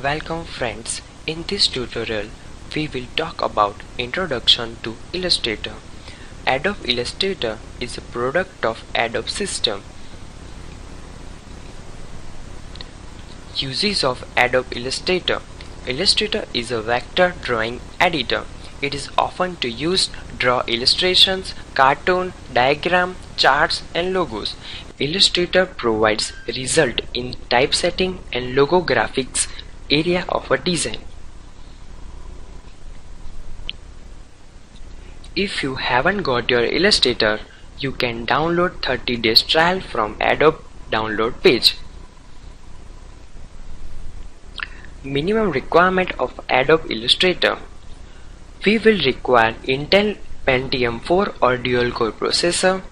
Welcome friends, in this tutorial we will talk about Introduction to Illustrator. Adobe Illustrator is a product of Adobe system. Uses of Adobe Illustrator. Illustrator is a vector drawing editor. It is often used to draw illustrations, cartoon, diagram, charts and logos. Illustrator provides result in typesetting and logo graphics area of a design. If you haven't got your Illustrator, you can download 30 days trial from Adobe download page. Minimum requirement of Adobe Illustrator. We will require Intel Pentium 4 or dual core processor.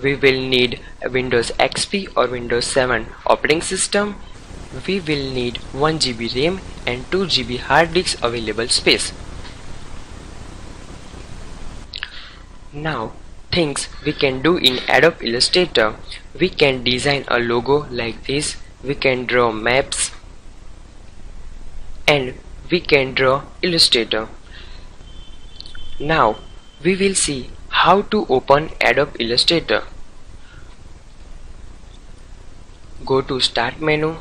We will need a Windows XP or Windows 7 operating system. We will need 1 GB RAM and 2 GB hard disk available space. Now, things we can do in Adobe Illustrator. We can design a logo like this. We can draw maps and we can draw Illustrator. Now, we will see how to open Adobe Illustrator. Go to Start menu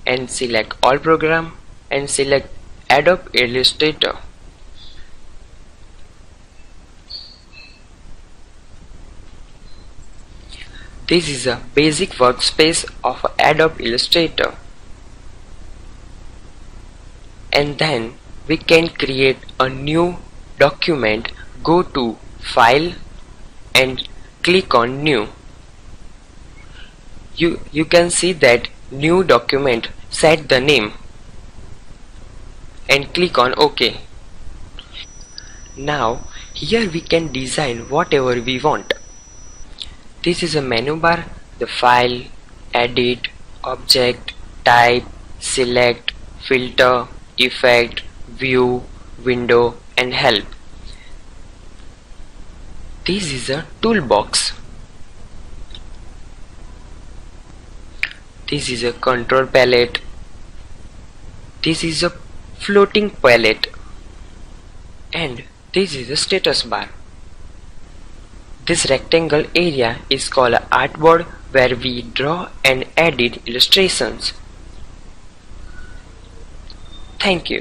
and select All Program and select Adobe Illustrator. This is a basic workspace of Adobe Illustrator. And then we can create a new document. Go to File and click on New. You can see that new document. Set the name and click on OK. Now here we can design whatever we want. This is a menu bar, the File, Edit, Object, Type, Select, Filter, Effect, View, Window and Help. This is a toolbox. This is a control palette. This is a floating palette. And this is a status bar. This rectangle area is called an artboard where we draw and edit illustrations. Thank you.